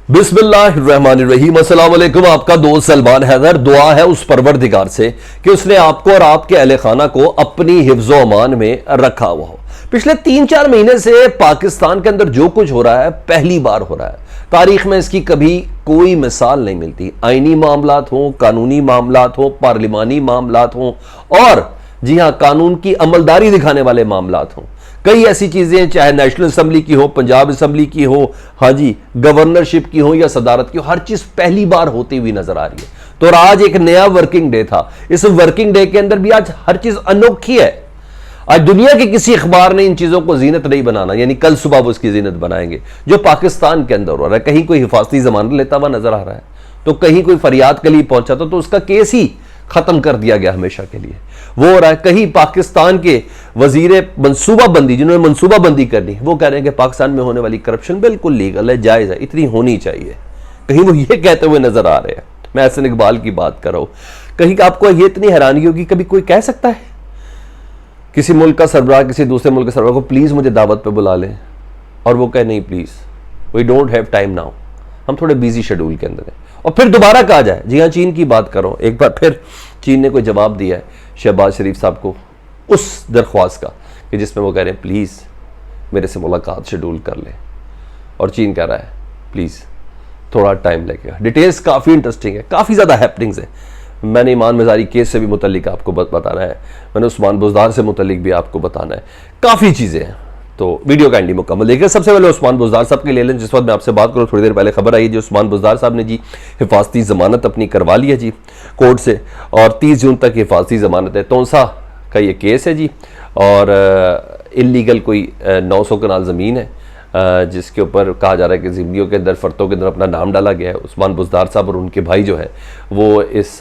बिस्मिल्लाहिर्रहमानिर्रहीम। अस्सलाम वालेकुम। आपका दोस्त सलमान हैदर। दुआ है उस परवरदिगार से कि उसने आपको और आपके अहले खाना को अपनी हिफ्ज़ो अमान में रखा हुआ हो। पिछले 3-4 महीने से पाकिस्तान के अंदर जो कुछ हो रहा है पहली बार हो रहा है। तारीख में इसकी कभी कोई मिसाल नहीं मिलती। आईनी मामलात हों, कानूनी मामलात हों, पार्लिमानी मामलात हों और जी हां कानून की अमलदारी दिखाने वाले मामलात हों। कई ऐसी चीजें चाहे नेशनल असम्बली की हो, पंजाब असम्बली की हो, हाँ जी गवर्नरशिप की हो या सदारत की हो, हर चीज पहली बार होती हुई नजर आ रही है। तो आज एक नया वर्किंग डे था। इस वर्किंग डे के अंदर भी आज हर चीज अनोखी है। आज दुनिया के किसी अखबार ने इन चीजों को जीनत नहीं बनाना, यानी कल सुबह वो उसकी जीनत बनाएंगे जो पाकिस्तान के अंदर हो रहा है। कहीं कोई हिफाजती जमानत लेता हुआ नजर आ रहा है, तो कहीं कोई फरियाद के लिए पहुंचा तो उसका केस ही खत्म कर दिया गया हमेशा के लिए। वो हो रहा है कहीं पाकिस्तान के वजीर मनसूबाबंदी, जिन्होंने मनसूबाबंदी करनी है, वो कह रहे हैं कि पाकिस्तान में होने वाली करप्शन बिल्कुल लीगल है, जायज है, इतनी होनी चाहिए। कहीं वो ये कहते हुए नजर आ रहे हैं। मैं एहसन इकबाल की बात कर रहा हूं। कहीं आपको ये इतनी हैरानी होगी, कभी कोई कह सकता है किसी मुल्क का सरबराह किसी दूसरे मुल्क के सरबराह को प्लीज मुझे दावत पे बुला लें, और वो कहे नहीं please we don't have time now, हम थोड़े बिजी शेड्यूल के अंदर हैं, और फिर दोबारा कहा जाए। जी हाँ, चीन की बात करो, एक बार फिर चीन ने कोई जवाब दिया है शहबाज शरीफ साहब को उस दरख्वास्त का कि जिसमें वो कह रहे हैं प्लीज़ मेरे से मुलाकात शेड्यूल कर लें, और चीन कह रहा है प्लीज़ थोड़ा टाइम लगेगा। डिटेल्स काफ़ी इंटरेस्टिंग है, काफ़ी ज़्यादा हैपनिंग्स है। मैंने ईमान मज़ारी केस से भी मुतल्लिक आपको बताना है, मैंने उस्मान बुज़दार से मुतल्लिक भी आपको बताना है, काफ़ी चीज़ें हैं। तो वीडियो काइंडली मुकम्मल देखिए। सबसे पहले उस्मान बुज़दार साहब के ले लें। जिस वक्त मैं आपसे बात करूँ थोड़ी देर पहले खबर आई है जी उस्मान बुज़दार साहब ने जी हिफाजती ज़मानत अपनी करवा ली है जी कोर्ट से, और 30 जून तक हिफाजती ज़मानत है। तोनसा का ये केस है जी, और इलीगल कोई 900 कनाल ज़मीन है जिसके ऊपर कहा जा रहा है कि ज़िम्मियों के अंदर फ़र्तों के अंदर अपना नाम डाला गया है। उस्मान बुज़दार साहब और उनके भाई जो है वो इस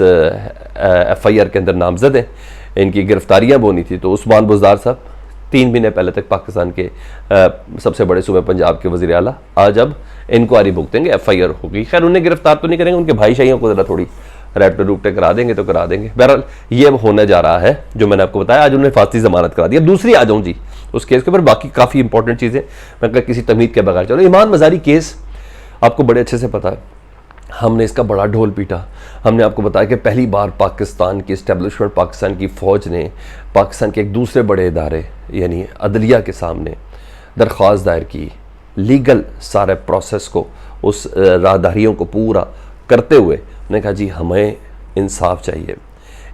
FIR के अंदर नामजद हैं। इनकी गिरफ्तारियाँ बोनी थी। तो उस्मान बुज़दार साहब 3 महीने पहले तक पाकिस्तान के सबसे बड़े सूबे पंजाब के वज़ीर आला, आज अब इंक्वायरी भुगतेंगे, FIR होगी। खैर उन्हें गिरफ्तार तो नहीं करेंगे, उनके भाई शाहियों को ज़रा थोड़ी रैप्टे रूपटे करा देंगे तो करा देंगे। बहरहाल ये अब होने जा रहा है जो मैंने आपको बताया। आज उन्होंने फांसी ज़मानत करा दी। अब दूसरी आ जाऊँ जी उस केस के ऊपर, बाकी काफ़ी इंपॉर्टेंट चीज़ें मैं किसी तमीद के बगैर चलो। ईमान मज़ारी केस आपको बड़े अच्छे से पता है, हमने इसका बड़ा ढोल पीटा। हमने आपको बताया कि पहली बार पाकिस्तान की इस्टेब्लिशमेंट, पाकिस्तान की फ़ौज ने पाकिस्तान के एक दूसरे बड़े इदारे यानी अदलिया के सामने दरख्वास्त दायर की, लीगल सारे प्रोसेस को उस राहदारियों को पूरा करते हुए उन्होंने कहा जी हमें इंसाफ चाहिए।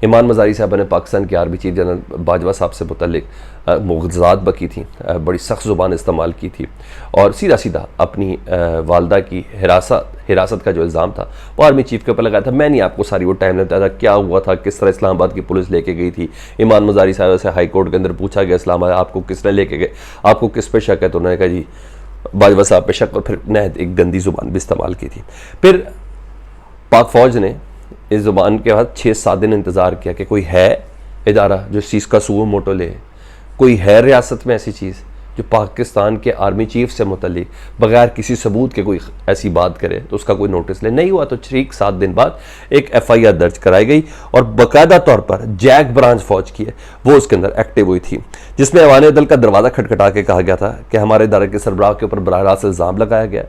ईमान मज़ारी साहब ने पाकिस्तान के आर्मी चीफ जनरल बाजवा साहब से मुतल्लिक मुग़ज़ात बकी थी, बड़ी सख्त ज़ुबान इस्तेमाल की थी, और सीधा सीधा अपनी वालदा की हिरासत का जो इल्ज़ाम था वो आर्मी चीफ के ऊपर लगाया था। मैं नहीं आपको सारी वो टाइम लेता था क्या हुआ था, किस तरह इस्लामाबाद की पुलिस लेके गई थी। ईमान मज़ारी साहब से हाई कोर्ट के अंदर पूछा गया इस्लामाबाद आपको किसने लेके गए, आपको किस पे शक है, तो उन्होंने कहा जी बाजवा साहब पे शक, और फिर नहद एक गंदी ज़ुबान भी इस्तेमाल की थी। फिर पाक फ़ौज ने इस ज़ुबान के बाद 6-7 दिन इंतज़ार किया कि कोई है इदारा जो इस चीज़ का सुओ मोटो ले, कोई है रियासत में ऐसी चीज़ जो पाकिस्तान के आर्मी चीफ से मुतल्लिक बगैर किसी सबूत के कोई ऐसी बात करे तो उसका कोई नोटिस ले। नहीं हुआ तो ठीक 7 दिन बाद एक FIR दर्ज कराई गई, और बाकायदा तौर पर जैक ब्रांच फौज की है वो उसके अंदर एक्टिव हुई थी, जिसमें अवान दल का दरवाज़ा खटखटा के कहा गया था कि हमारे इदारे के सरबराह के ऊपर बराह रास्त इल्ज़ाम लगाया गया।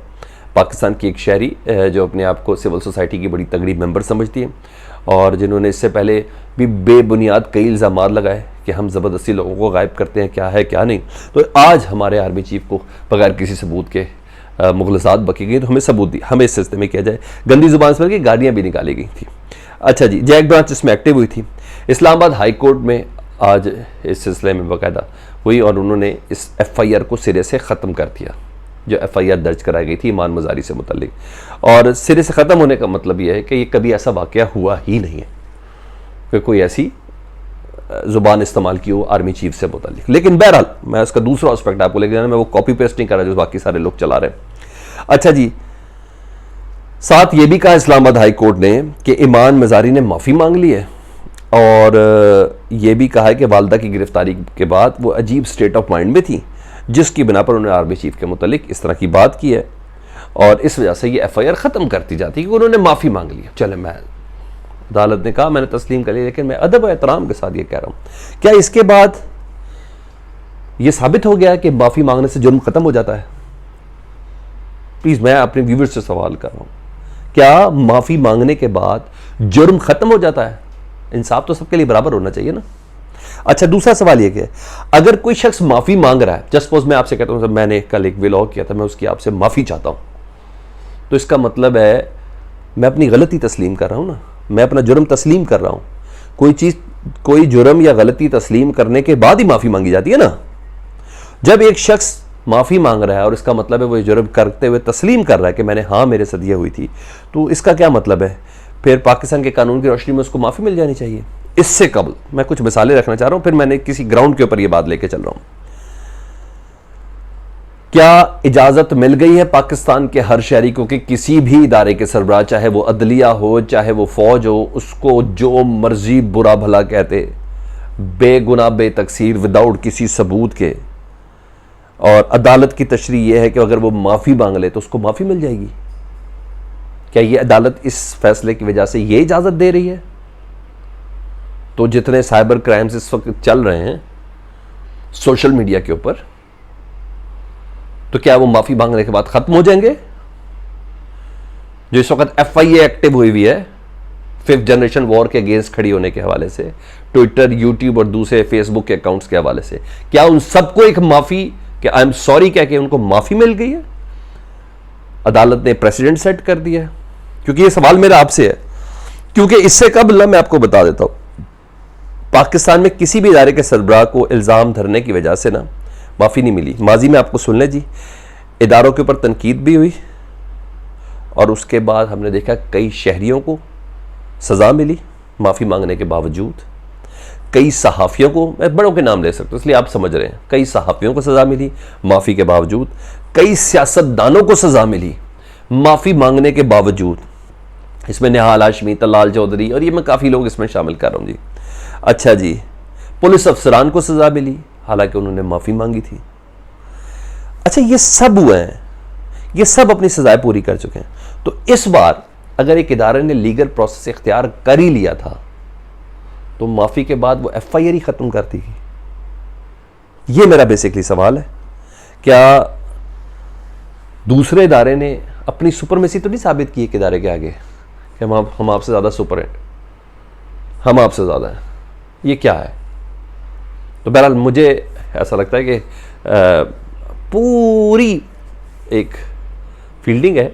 पाकिस्तान की एक शहरी जो अपने आप को सिविल सोसाइटी की बड़ी तगड़ी मेंबर समझती है, और जिन्होंने इससे पहले भी बेबुनियाद कई इल्ज़ाम लगाए कि हम ज़बरदस्ती लोगों को गायब करते हैं, क्या है क्या नहीं। तो आज हमारे आर्मी चीफ को बगैर किसी सबूत के मुग़लज़ात बकी गई, तो हमें सबूत दी, हमें इस सिलसिले में किया जाए। गंदी ज़ुबान से बल्कि गाड़ियाँ भी निकाली गई थी। अच्छा जी, जैक ब्रांच इसमें एक्टिव हुई थी। इस्लामाबाद हाई कोर्ट में आज इस सिलसिले में बाकायदा हुई, और उन्होंने इस FIR को सिरे से ख़त्म कर दिया जो FIR दर्ज कराई गई थी ईमान मज़ारी से मुतल्लिक। और सिरे से ख़त्म होने का मतलब यह है कि ये कभी ऐसा वाक़या हुआ ही नहीं है कि कोई ऐसी ज़ुबान इस्तेमाल की हो आर्मी चीफ से मुतल्लिक। लेकिन बहरहाल मैं उसका दूसरा एस्पेक्ट आपको लेके जाना, मैं वो कॉपी पेस्ट नहीं कर रहा जो बाकी सारे लोग चला रहे हैं। अच्छा जी, साथ ये भी कहा इस्लामाबाद हाई कोर्ट ने कि ईमान मज़ारी ने माफ़ी मांग ली है, और ये भी कहा है कि वालदा की गिरफ्तारी के बाद वो अजीब स्टेट ऑफ माइंड में थी, जिसकी बिना पर उन्होंने आर्मी चीफ के मुतल्लिक इस तरह की बात की है, और इस वजह से ये FIR ख़त्म करती जाती है कि उन्होंने माफ़ी मांग ली। चले, मैं अदालत ने कहा मैंने तस्लीम कर लिया, लेकिन मैं अदब और एहतराम के साथ ये कह रहा हूँ, क्या इसके बाद ये साबित हो गया कि माफ़ी मांगने से जुर्म ख़त्म हो जाता है? प्लीज़ मैं अपने व्यूवर्स से सवाल कर रहा हूँ, क्या माफ़ी मांगने के बाद जुर्म ख़त्म हो जाता है? इंसाफ तो सबके लिए बराबर होना चाहिए ना। अच्छा, दूसरा सवाल ये कि अगर कोई शख्स माफ़ी मांग रहा है, जस्ट सपोज मैं आपसे कहता हूँ मैंने कल एक व्लॉग किया था, मैं उसकी आपसे माफ़ी चाहता हूँ, तो इसका मतलब है मैं अपनी गलती तस्लीम कर रहा हूँ ना, मैं अपना जुर्म तस्लीम कर रहा हूँ। कोई चीज़, कोई जुर्म या गलती तस्लीम करने के बाद ही माफ़ी मांगी जाती है ना। जब एक शख्स माफ़ी मांग रहा है और इसका मतलब है वो जुर्म करते हुए तस्लीम कर रहा है कि मैंने हाँ मेरे साथ ये हुई थी, तो इसका क्या मतलब है? फिर पाकिस्तान के कानून की रोशनी में उसको माफ़ी मिल जानी चाहिए। इससे कबल मैं कुछ मिसालें रखना चाह रहा हूँ, फिर मैंने किसी ग्राउंड के ऊपर ये बात लेके चल रहा हूँ। क्या इजाज़त मिल गई है पाकिस्तान के हर शहरी को कि किसी भी इदारे के सरबराह, चाहे वो अदलिया हो चाहे वो फौज हो, उसको जो मर्जी बुरा भला कहते, बेगुनाह बेतकसीर, विदाउट किसी सबूत के, और अदालत की तशरीह यह है कि अगर वो माफ़ी मांग ले तो उसको माफ़ी मिल जाएगी? क्या ये अदालत इस फैसले की वजह से ये इजाज़त दे रही है? तो जितने साइबर क्राइम्स इस वक्त चल रहे हैं सोशल मीडिया के ऊपर, तो क्या वो माफ़ी मांगने के बाद ख़त्म हो जाएंगे? जो इस वक्त FIA एक्टिव हुई है 5th जनरेशन वॉर के अगेंस्ट खड़ी होने के हवाले से, ट्विटर, यूट्यूब और दूसरे फेसबुक के अकाउंट्स के हवाले से, क्या उन सबको एक माफ़ी, कि आई एम सॉरी कह के उनको माफ़ी मिल गई है? अदालत ने प्रेसिडेंट सेट कर दिया है। क्योंकि ये सवाल मेरा आपसे है, क्योंकि इससे कबल मैं आपको बता देता हूं, पाकिस्तान में किसी भी इदारे के सरबराह को इल्ज़ाम धरने की वजह से ना माफ़ी नहीं मिली। माजी में आपको सुन लें जी, इदारों के ऊपर तनकीद भी हुई और उसके बाद हमने देखा कई शहरियों को सज़ा मिली माफ़ी मांगने के बावजूद, कई सहाफ़ियों को, मैं बड़ों के नाम ले सकता हूँ इसलिए आप समझ रहे हैं, कई सहाफ़ियों को सज़ा मिली माफ़ी के बावजूद, कई सियासतदानों को सज़ा मिली माफ़ी मांगने के बावजूद। इसमें निहाल हाशमी, तलाल चौधरी, और ये मैं काफ़ी लोग इसमें शामिल कर रहा हूँ जी। अच्छा जी, पुलिस अफसरान को सज़ा मिली हालांकि उन्होंने माफ़ी मांगी थी। अच्छा, ये सब हुए हैं, ये सब अपनी सज़ाएं पूरी कर चुके हैं। तो इस बार अगर एक इदारे ने लीगल प्रोसेस इख्तियार कर ही लिया था तो माफ़ी के बाद वो FIR ही ख़त्म कर दी। ये मेरा बेसिकली सवाल है, क्या दूसरे इदारे ने अपनी सुपरमेसी तो नहीं साबित की एक इदारे के आगे कि हम आपसे ज़्यादा सुपर हैं, हम आपसे ज़्यादा हैं? ये क्या है? तो बहरहाल मुझे ऐसा लगता है कि पूरी एक फील्डिंग है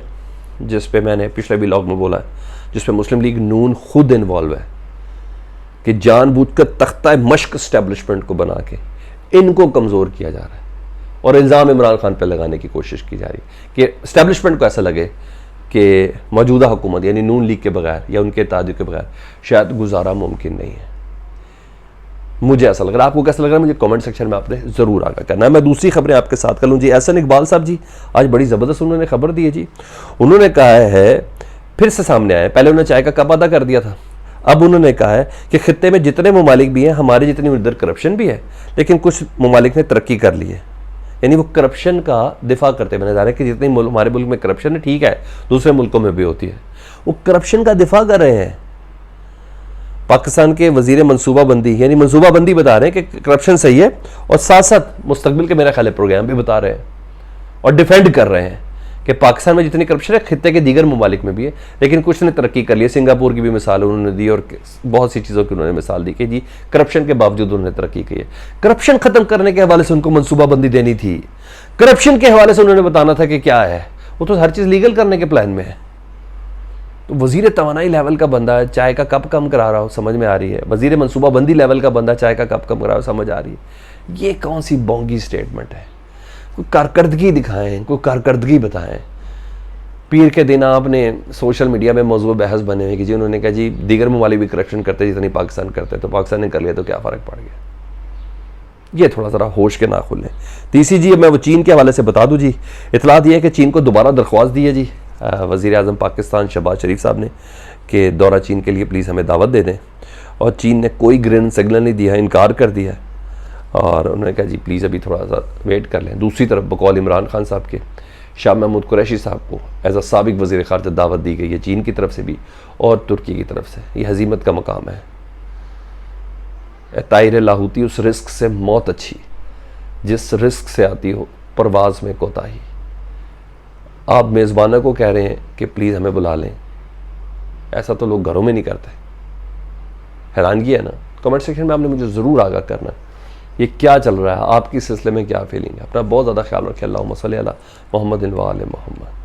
जिस पे मैंने पिछले व्लॉग में बोला है, जिस पे मुस्लिम लीग नून खुद इन्वॉल्व है कि जानबूझकर तख्ता मश्क एस्टेब्लिशमेंट को बना के इनको कमज़ोर किया जा रहा है और इल्ज़ाम इमरान खान पर लगाने की कोशिश की जा रही है कि एस्टेब्लिशमेंट को ऐसा लगे कि मौजूदा हुकूमत यानी नून लीग के बगैर या उनके तादी के बगैर शायद गुजारा मुमकिन नहीं है। मुझे ऐसा लग रहा है, आपको कैसा लग रहा है मुझे कमेंट सेक्शन में आपने ज़रूर आगाह करना है। मैं दूसरी खबरें आपके साथ कर लूँ जी। एहसन इकबाल साहब जी आज बड़ी ज़बरदस्त उन्होंने खबर दी है जी। उन्होंने कहा है, फिर से सामने आया, पहले उन्होंने चाय का कप अदा कर दिया था, अब उन्होंने कहा है कि खित्ते में जितने ममालिक भी हैं हमारे जितनी उधर करप्शन भी है, लेकिन कुछ ममालिक ने तरक्की कर ली है। यानी वो करप्शन का दिफा करते मैंने जा रहा है कि जितनी हमारे मुल्क में करप्शन है ठीक है, दूसरे मुल्कों में भी होती है, वो करप्शन का दिफा कर रहे हैं। पाकिस्तान के वजीर मनसूबाबंदी यानी मनसूबाबंदी बता रहे हैं कि करप्शन सही है और साथ साथ मुस्तकबिल के मेरा ख्याल है प्रोग्राम भी बता रहे हैं और डिफेंड कर रहे हैं कि पाकिस्तान में जितनी करप्शन है खित्ते के दीगर ममालिक में भी है, लेकिन कुछ ने तरक्की कर ली है। सिंगापुर की भी मिसाल उन्होंने दी और बहुत सी चीज़ों की उन्होंने मिसाल दी कि जी करप्शन के बावजूद उन्होंने तरक्की की है। करप्शन खत्म करने के हवाले से उनको मनसूबाबंदी देनी थी, करप्शन के हवाले से उन्होंने बताना था कि क्या है, वो तो हर चीज़ लीगल करने के प्लान में है। तो वजीर तवानाई लेवल का बंदा चाय का कप कम करा रहा हो, समझ में आ रही है। वजीर मनसूबाबंदी लेवल का बंदा चाय का कप कम करा हो, समझ आ रही है। ये कौन सी बोंगी स्टेटमेंट है? कोई कारकर्दगी दिखाएं, कोई कारकर्दगी बताएं। पीर के दिन आपने सोशल मीडिया में मौजूद बहस बने हुए कि जी उन्होंने कहा जी दीगर ममालिक भी करप्शन करते जितनी पाकिस्तान करते, तो पाकिस्तान ने कर लिया तो क्या फ़र्क पड़ गया। ये थोड़ा ज़रा होश के ना खुलें। तीसरी जी मैं वो चीन के हवाले से बता दूँ जी, इतलात ये है कि चीन को दोबारा दरख्वास्त दी है जी वज़ीर आज़म पाकिस्तान शहबाज शरीफ साहब ने कि दौरा चीन के लिए प्लीज़ हमें दावत दे दें, और चीन ने कोई ग्रीन सिग्नल नहीं दिया, इनकार कर दिया और उन्होंने कहा जी प्लीज़ अभी थोड़ा सा वेट कर लें। दूसरी तरफ बकौल इमरान खान साहब के शाह महमूद कुरैशी साहब को एज अ साबिक वज़ीर ख़ारिजा दावत दी गई है चीन की तरफ से भी और तुर्की की तरफ से। ये हज़ीमत का मकाम है। ताहिर लाहौती उस रिस्क से मौत अच्छी जिस रिस्क से आती हो परवाज़ में कोताही। आप मेज़बानों को कह रहे हैं कि प्लीज़ हमें बुला लें। ऐसा तो लोग घरों में नहीं करते। हैरानगी है ना। कमेंट सेक्शन में आपने मुझे ज़रूर आगाह करना है ये क्या चल रहा है, आपकी सिलसिले में क्या फीलिंग है। अपना बहुत ज़्यादा ख्याल रखें। अल्लाहुम्मा सल्ली अला मुहम्मदिन व आले मुहम्मद।